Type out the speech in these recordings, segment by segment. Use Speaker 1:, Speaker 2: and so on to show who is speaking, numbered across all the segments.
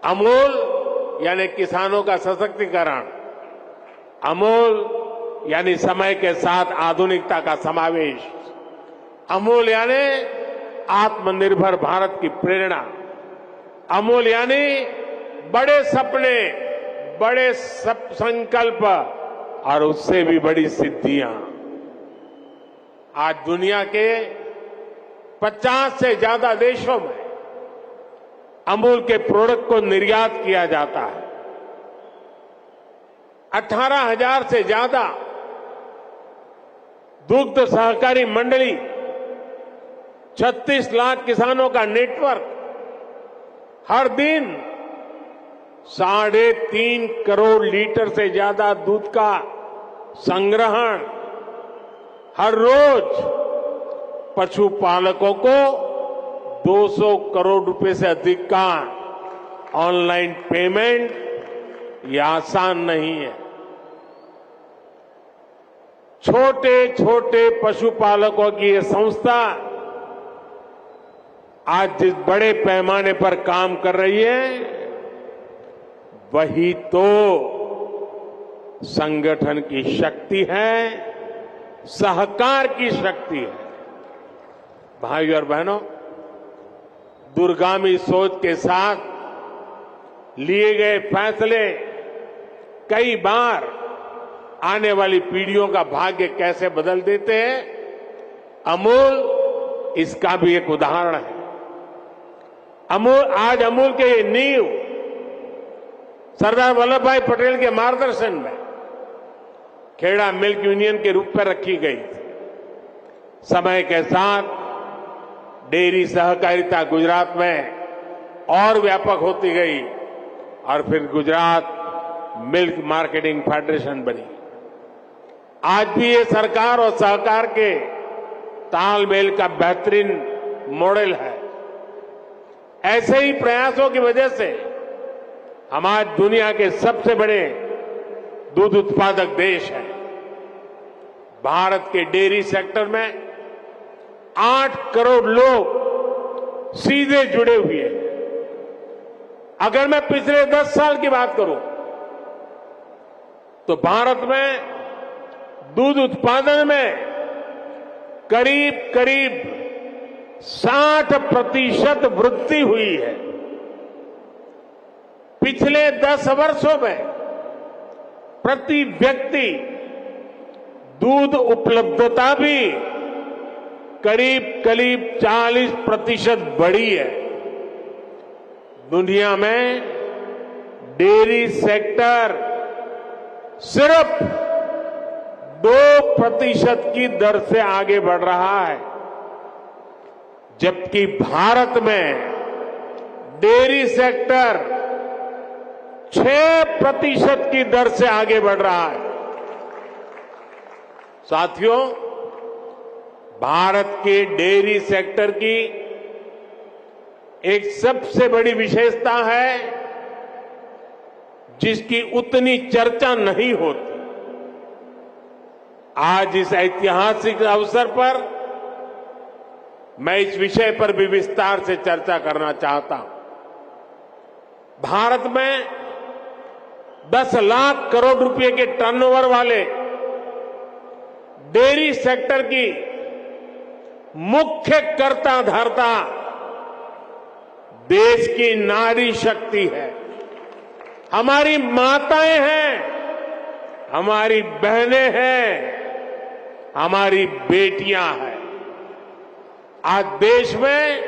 Speaker 1: अमूल यानी किसानों का सशक्तिकरण, अमूल यानी समय के साथ आधुनिकता का समावेश, अमूल यानी आत्मनिर्भर भारत की प्रेरणा, अमूल यानी बड़े सपने, बड़े संकल्प और उससे भी बड़ी सिद्धियां। आज दुनिया के 50 से ज्यादा देशों में अमूल के प्रोडक्ट को निर्यात किया जाता है। 18,000 से ज्यादा दुग्ध सहकारी मंडली, 36 लाख किसानों का नेटवर्क, हर दिन 3.5 करोड़ लीटर से ज्यादा दूध का संग्रहण, हर रोज पशुपालकों को 200 करोड़ रुपए से अधिक का ऑनलाइन पेमेंट, ये आसान नहीं है। छोटे छोटे पशुपालकों की ये संस्था आज जिस बड़े पैमाने पर काम कर रही है, वही तो संगठन की शक्ति है, सहकार की शक्ति है। भाइयों और बहनों, दूरगामी सोच के साथ लिए गए फैसले कई बार आने वाली पीढ़ियों का भाग्य कैसे बदल देते हैं, अमूल इसका भी एक उदाहरण है। आज अमूल के ये नींव सरदार वल्लभ भाई पटेल के मार्गदर्शन में खेड़ा मिल्क यूनियन के रूप में रखी गई थी। समय के साथ डेयरी सहकारिता गुजरात में और व्यापक होती गई और फिर गुजरात मिल्क मार्केटिंग फेडरेशन बनी। आज भी ये सरकार और सहकार के तालमेल का बेहतरीन मॉडल है। ऐसे ही प्रयासों की वजह से हम आज दुनिया के सबसे बड़े दूध उत्पादक देश हैं। भारत के डेयरी सेक्टर में 8 करोड़ लोग सीधे जुड़े हुए हैं। अगर मैं पिछले 10 साल की बात करूं तो भारत में दूध उत्पादन में करीब करीब 60% वृद्धि हुई है। पिछले 10 वर्षों में प्रति व्यक्ति दूध उपलब्धता भी करीब करीब 40% बढ़ी है। दुनिया में डेयरी सेक्टर सिर्फ 2% की दर से आगे बढ़ रहा है, जबकि भारत में डेयरी सेक्टर 6% की दर से आगे बढ़ रहा है। साथियों, भारत के डेयरी सेक्टर की एक सबसे बड़ी विशेषता है जिसकी उतनी चर्चा नहीं होती। आज इस ऐतिहासिक अवसर पर मैं इस विषय पर भी विस्तार से चर्चा करना चाहता हूं। भारत में 10 लाख करोड़ रुपए के टर्नओवर वाले डेयरी सेक्टर की मुख्य कर्ता धर्ता देश की नारी शक्ति है, हमारी माताएं हैं, हमारी बहनें हैं, हमारी बेटियां हैं। आज देश में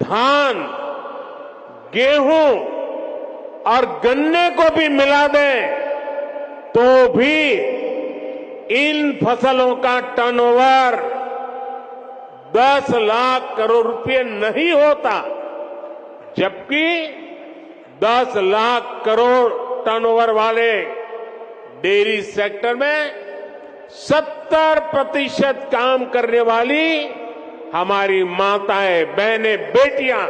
Speaker 1: धान, गेहूं और गन्ने को भी मिला दें तो भी इन फसलों का टर्नओवर 10 लाख करोड़ रुपए नहीं होता, जबकि 10 लाख करोड़ टर्नओवर वाले डेयरी सेक्टर में 70% काम करने वाली हमारी माताएं, बहनें, बेटियां।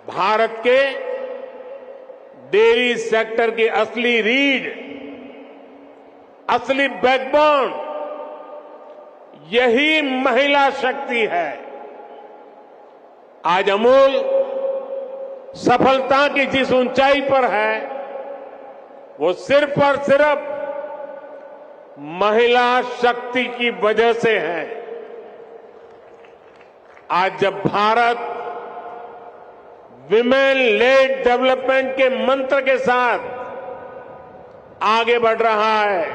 Speaker 1: भारत के डेयरी सेक्टर की असली रीढ़, असली बैकबोन यही महिला शक्ति है। आज अमूल सफलता की जिस ऊंचाई पर है वो सिर्फ और सिर्फ महिला शक्ति की वजह से है। आज जब भारत विमेन लेड डेवलपमेंट के मंत्र के साथ आगे बढ़ रहा है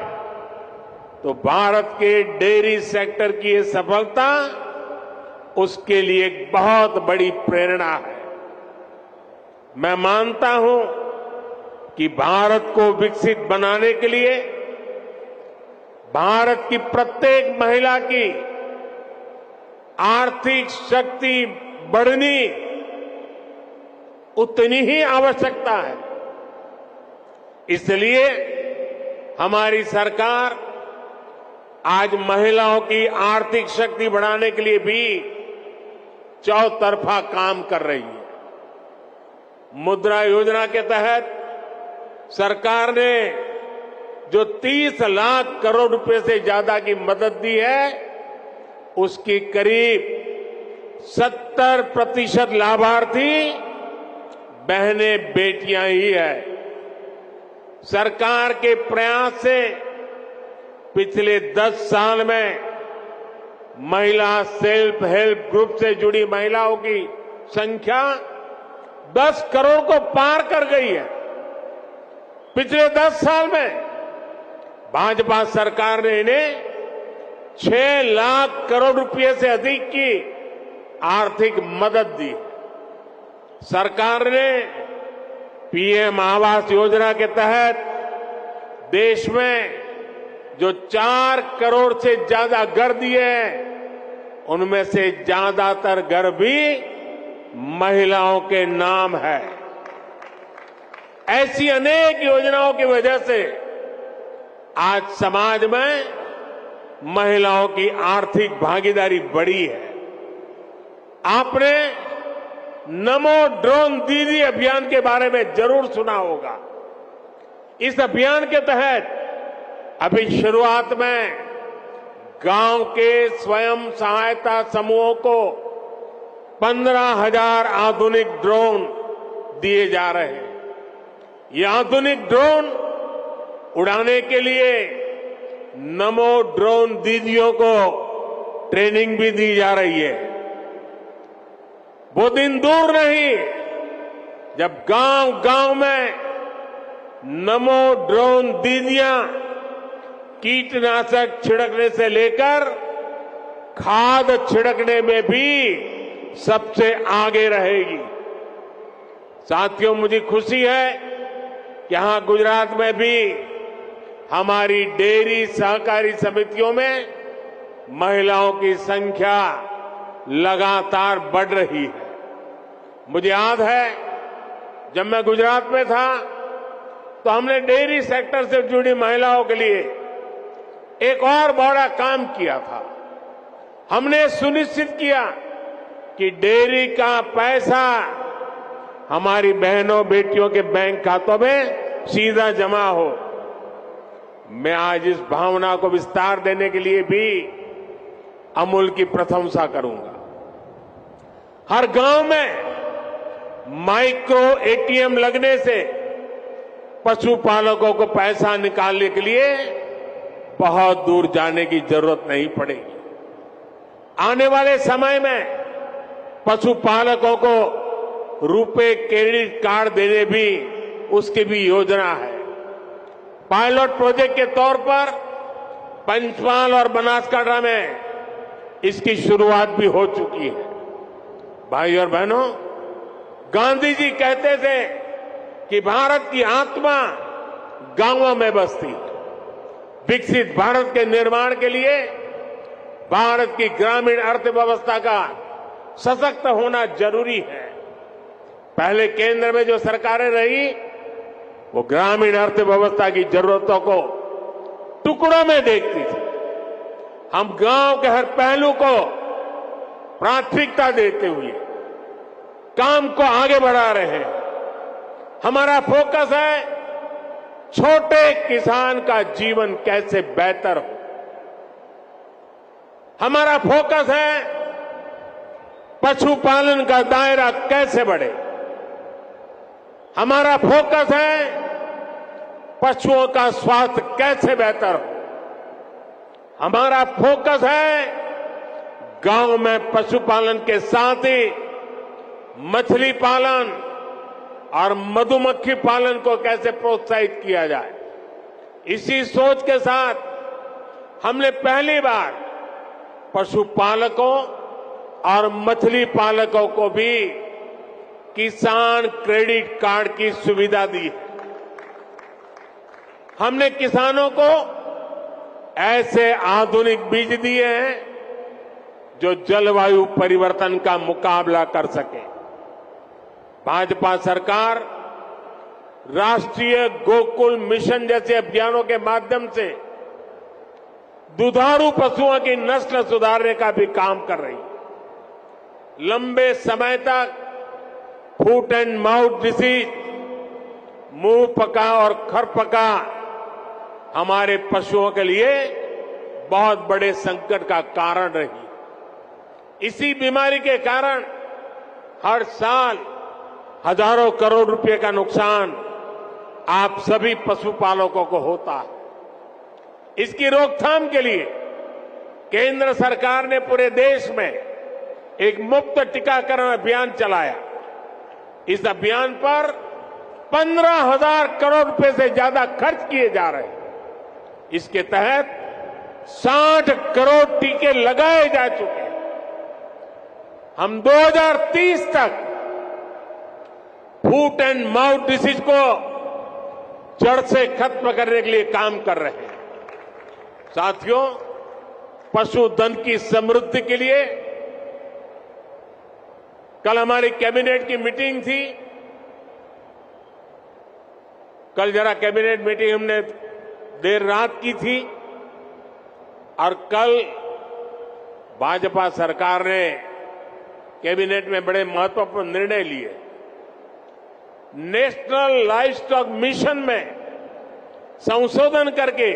Speaker 1: तो भारत के डेयरी सेक्टर की ये सफलता उसके लिए एक बहुत बड़ी प्रेरणा है। मैं मानता हूं कि भारत को विकसित बनाने के लिए भारत की प्रत्येक महिला की आर्थिक शक्ति बढ़नी उतनी ही आवश्यकता है। इसलिए हमारी सरकार आज महिलाओं की आर्थिक शक्ति बढ़ाने के लिए भी चौतरफा काम कर रही है। मुद्रा योजना के तहत सरकार ने जो 30 लाख करोड़ रुपए से ज्यादा की मदद दी है उसकी करीब 70% लाभार्थी बहनें बेटियां ही है। सरकार के प्रयास से पिछले 10 साल में महिला सेल्फ हेल्प ग्रुप से जुड़ी महिलाओं की संख्या 10 करोड़ को पार कर गई है। पिछले 10 साल में भाजपा सरकार ने इन्हें 6 लाख करोड़ रुपए से अधिक की आर्थिक मदद दी। सरकार ने पीएम आवास योजना के तहत देश में जो 4 करोड़ से ज्यादा घर दिए हैं उनमें से ज्यादातर घर भी महिलाओं के नाम है। ऐसी अनेक योजनाओं की वजह से आज समाज में महिलाओं की आर्थिक भागीदारी बढ़ी है। आपने नमो ड्रोन दीदी अभियान के बारे में जरूर सुना होगा। इस अभियान के तहत अभी शुरुआत में गांव के स्वयं सहायता समूहों को 15,000 आधुनिक ड्रोन दिए जा रहे हैं। ये आधुनिक ड्रोन उड़ाने के लिए नमो ड्रोन दीदियों को ट्रेनिंग भी दी जा रही है। वो दिन दूर नहीं जब गांव-गांव में नमो ड्रोन दीदियां कीटनाशक छिड़कने से लेकर खाद छिड़कने में भी सबसे आगे रहेगी। साथियों, मुझे खुशी है कि यहां गुजरात में भी हमारी डेयरी सहकारी समितियों में महिलाओं की संख्या लगातार बढ़ रही है। मुझे याद है जब मैं गुजरात में था तो हमने डेयरी सेक्टर से जुड़ी महिलाओं के लिए एक और बड़ा काम किया था। हमने सुनिश्चित किया कि डेयरी का पैसा हमारी बहनों बेटियों के बैंक खातों में सीधा जमा हो। मैं आज इस भावना को विस्तार देने के लिए भी अमूल की प्रशंसा करूंगा। हर गांव में माइक्रो एटीएम लगने से पशुपालकों को पैसा निकालने के लिए बहुत दूर जाने की जरूरत नहीं पड़ेगी। आने वाले समय में पशुपालकों को रुपे क्रेडिट कार्ड देने भी उसकी भी योजना है। पायलट प्रोजेक्ट के तौर पर पंचमहाल और बनासकांठा में इसकी शुरुआत भी हो चुकी है। भाई और बहनों, गांधी जी कहते थे कि भारत की आत्मा गांवों में बसती। विकसित भारत के निर्माण के लिए भारत की ग्रामीण अर्थव्यवस्था का सशक्त होना जरूरी है। पहले केंद्र में जो सरकारें रही वो ग्रामीण अर्थव्यवस्था की जरूरतों को टुकड़ों में देखती थी। हम गांव के हर पहलू को प्राथमिकता देते हुए काम को आगे बढ़ा रहे हैं। हमारा फोकस है छोटे किसान का जीवन कैसे बेहतर हो। हमारा फोकस है पशुपालन का दायरा कैसे बढ़े। हमारा फोकस है पशुओं का स्वास्थ्य कैसे बेहतर हो। हमारा फोकस है गांव में पशुपालन के साथ ही मछली पालन और मधुमक्खी पालन को कैसे प्रोत्साहित किया जाए। इसी सोच के साथ हमने पहली बार पशुपालकों और मछली पालकों को भी किसान क्रेडिट कार्ड की सुविधा दी है। हमने किसानों को ऐसे आधुनिक बीज दिए हैं जो जलवायु परिवर्तन का मुकाबला कर सके। भाजपा सरकार राष्ट्रीय गोकुल मिशन जैसे अभियानों के माध्यम से दुधारू पशुओं की नस्ल सुधारने का भी काम कर रही है। लंबे समय तक फुट एंड माउथ डिसीज, मुंह पका और खर पका हमारे पशुओं के लिए बहुत बड़े संकट का कारण रही। इसी बीमारी के कारण हर साल हजारों करोड़ रुपए का नुकसान आप सभी पशुपालकों को होता है। इसकी रोकथाम के लिए केंद्र सरकार ने पूरे देश में एक मुफ्त टीकाकरण अभियान चलाया। इस अभियान पर 15,000 करोड़ रुपए से ज्यादा खर्च किए जा रहे हैं। इसके तहत 60 करोड़ टीके लगाए जा चुके हैं। हम 2030 तक फुट एंड माउथ डिसीज को जड़ से खत्म करने के लिए काम कर रहे हैं। साथियों, पशुधन की समृद्धि के लिए कल हमारी कैबिनेट की मीटिंग थी। कल जरा कैबिनेट मीटिंग हमने देर रात की थी और कल भाजपा सरकार ने कैबिनेट में बड़े महत्वपूर्ण निर्णय लिए। नेशनल लाइवस्टॉक मिशन में संशोधन करके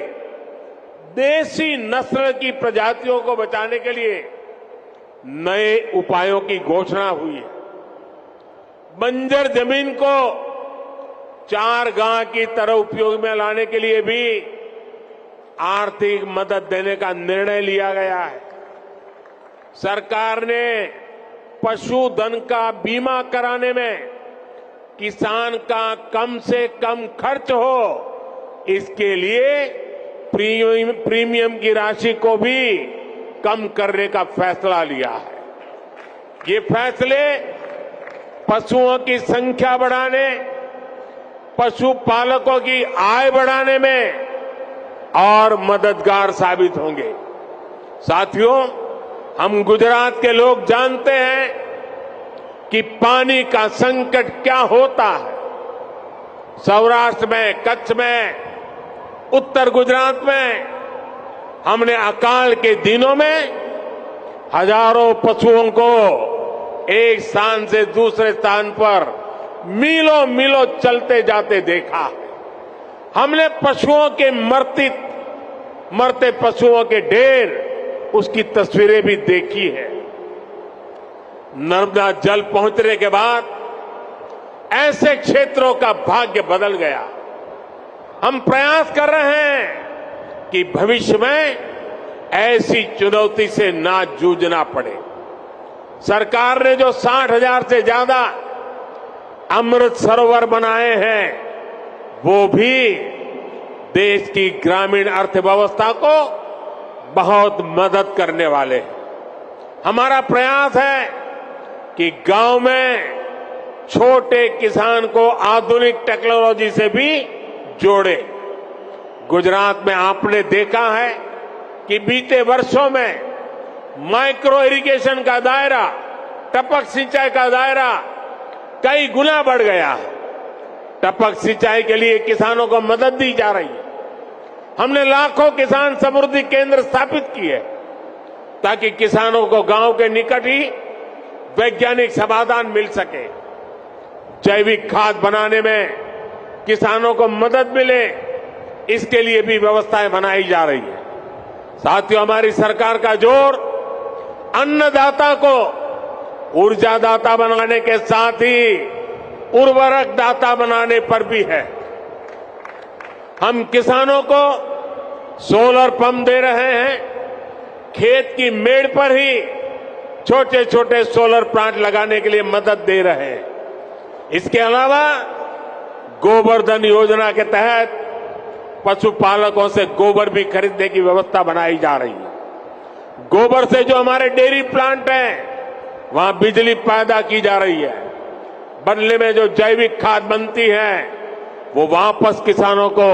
Speaker 1: देसी नस्ल की प्रजातियों को बचाने के लिए नए उपायों की घोषणा हुई है। बंजर जमीन को चारगाह की तरह उपयोग में लाने के लिए भी आर्थिक मदद देने का निर्णय लिया गया है। सरकार ने पशुधन का बीमा कराने में किसान का कम से कम खर्च हो, इसके लिए प्रीमियम की राशि को भी कम करने का फैसला लिया है। ये फैसले पशुओं की संख्या बढ़ाने, पशुपालकों की आय बढ़ाने में और मददगार साबित होंगे। साथियों, हम गुजरात के लोग जानते हैं कि पानी का संकट क्या होता है। सौराष्ट्र में, कच्छ में, उत्तर गुजरात में हमने अकाल के दिनों में हजारों पशुओं को एक स्थान से दूसरे स्थान पर मीलों मीलों चलते जाते देखा। हमने पशुओं के मरते पशुओं के ढेर, उसकी तस्वीरें भी देखी है। नर्मदा जल पहुंचने के बाद ऐसे क्षेत्रों का भाग्य बदल गया। हम प्रयास कर रहे हैं कि भविष्य में ऐसी चुनौती से ना जूझना पड़े। सरकार ने जो 60,000 से ज्यादा अमृत सरोवर बनाए हैं, वो भी देश की ग्रामीण अर्थव्यवस्था को बहुत मदद करने वाले हैं। हमारा प्रयास है कि गांव में छोटे किसान को आधुनिक टेक्नोलॉजी से भी जोड़े। गुजरात में आपने देखा है कि बीते वर्षों में माइक्रो इरिगेशन का दायरा, टपक सिंचाई का दायरा कई गुना बढ़ गया है। टपक सिंचाई के लिए किसानों को मदद दी जा रही है। हमने लाखों किसान समृद्धि केंद्र स्थापित किए ताकि किसानों को गांव के निकट ही वैज्ञानिक समाधान मिल सके। जैविक खाद बनाने में किसानों को मदद मिले, इसके लिए भी व्यवस्थाएं बनाई जा रही है। साथियों, हमारी सरकार का जोर अन्नदाता को ऊर्जादाता बनाने के साथ ही उर्वरक दाता बनाने पर भी है। हम किसानों को सोलर पंप दे रहे हैं, खेत की मेड़ पर ही छोटे छोटे सोलर प्लांट लगाने के लिए मदद दे रहे हैं। इसके अलावा गोवर्धन योजना के तहत पशुपालकों से गोबर भी खरीदने की व्यवस्था बनाई जा रही है। गोबर से जो हमारे डेयरी प्लांट हैं, वहां बिजली पैदा की जा रही है। बदले में जो जैविक खाद बनती है, वो वापस किसानों को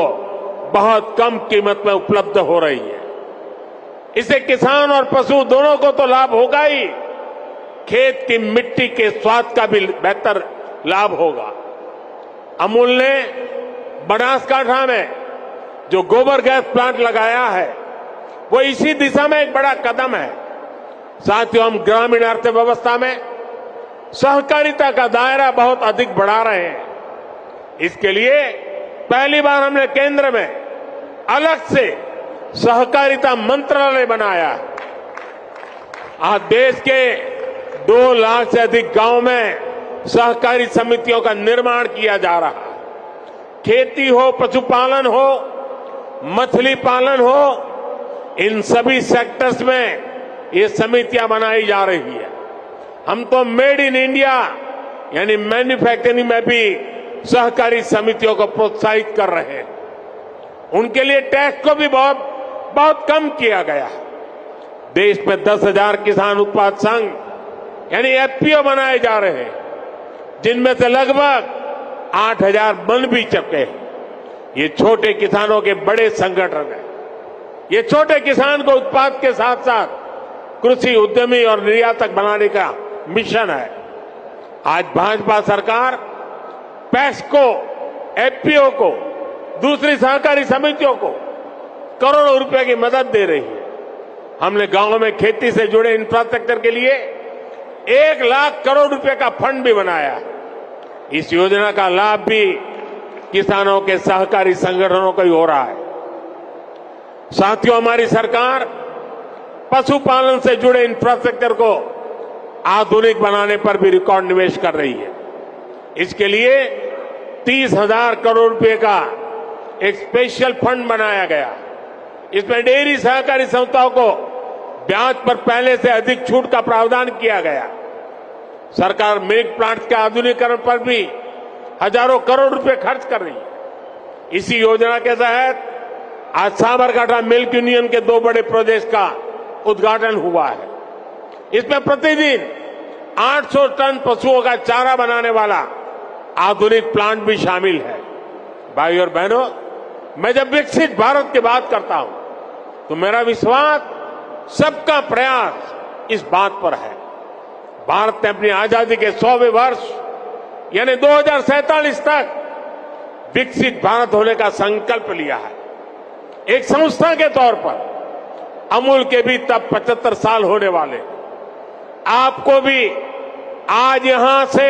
Speaker 1: बहुत कम कीमत में उपलब्ध हो रही है। इससे किसान और पशु दोनों को तो लाभ होगा ही, खेत की मिट्टी के स्वाद का भी बेहतर लाभ होगा। अमूल ने बनासकांठा में जो गोबर गैस प्लांट लगाया है, वो इसी दिशा में एक बड़ा कदम है। साथियों, हम ग्रामीण अर्थव्यवस्था में सहकारिता का दायरा बहुत अधिक बढ़ा रहे हैं। इसके लिए पहली बार हमने केंद्र में अलग से सहकारिता मंत्रालय बनाया। आज देश के 2 लाख से अधिक गांव में सहकारी समितियों का निर्माण किया जा रहा है। खेती हो, पशुपालन हो, मछली पालन हो, इन सभी सेक्टर्स में ये समितियां बनाई जा रही है। हम तो मेड इन इंडिया यानी मैन्युफैक्चरिंग में भी सहकारी समितियों को प्रोत्साहित कर रहे हैं। उनके लिए टैक्स को भी बहुत कम किया गया। देश में 10,000 किसान उत्पाद संघ यानी एफपीओ बनाए जा रहे हैं, जिनमें से लगभग 8,000 बन भी चुके हैं। ये छोटे किसानों के बड़े संगठन हैं। ये छोटे किसान को उत्पाद के साथ साथ कृषि उद्यमी और निर्यातक बनाने का मिशन है। आज भाजपा सरकार पैक्सको, एफपीओ को, दूसरी सहकारी समितियों को करोड़ों रुपए की मदद दे रही है। हमने गांवों में खेती से जुड़े इंफ्रास्ट्रक्चर के लिए 1 लाख करोड़ रुपए का फंड भी बनाया। इस योजना का लाभ भी किसानों के सहकारी संगठनों को ही हो रहा है। साथियों, हमारी सरकार पशुपालन से जुड़े इंफ्रास्ट्रक्चर को आधुनिक बनाने पर भी रिकॉर्ड निवेश कर रही है। इसके लिए 30,000 करोड़ रुपए का एक स्पेशल फंड बनाया गया। इसमें डेयरी सहकारी संस्थाओं को ब्याज पर पहले से अधिक छूट का प्रावधान किया गया। सरकार मिल्क प्लांट के आधुनिकीकरण पर भी हजारों करोड़ रुपए खर्च कर रही है। इसी योजना के तहत आज साबरकांठा मिल्क यूनियन के 2 बड़े प्रोजेक्ट का उद्घाटन हुआ है। इसमें प्रतिदिन 800 टन पशुओं का चारा बनाने वाला आधुनिक प्लांट भी शामिल है। भाई और बहनों, मैं जब विकसित भारत की बात करता हूं तो मेरा विश्वास, सबका प्रयास इस बात पर है। भारत ने अपनी आजादी के 100वें वर्ष यानी 2047 तक विकसित भारत होने का संकल्प लिया है। एक संस्था के तौर पर अमूल के भी तब 75 साल होने वाले। आपको भी आज यहां से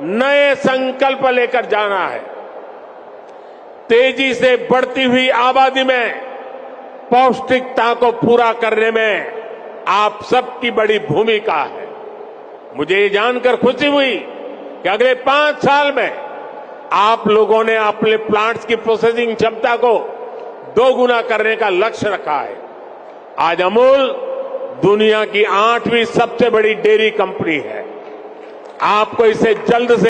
Speaker 1: नए संकल्प लेकर जाना है। तेजी से बढ़ती हुई आबादी में पौष्टिकता को पूरा करने में आप सबकी बड़ी भूमिका है। मुझे ये जानकर खुशी हुई कि अगले 5 साल में आप लोगों ने अपने प्लांट्स की प्रोसेसिंग क्षमता को 2 गुना करने का लक्ष्य रखा है। आज अमूल दुनिया की 8वीं सबसे बड़ी डेयरी कंपनी है। आपको इसे जल्द से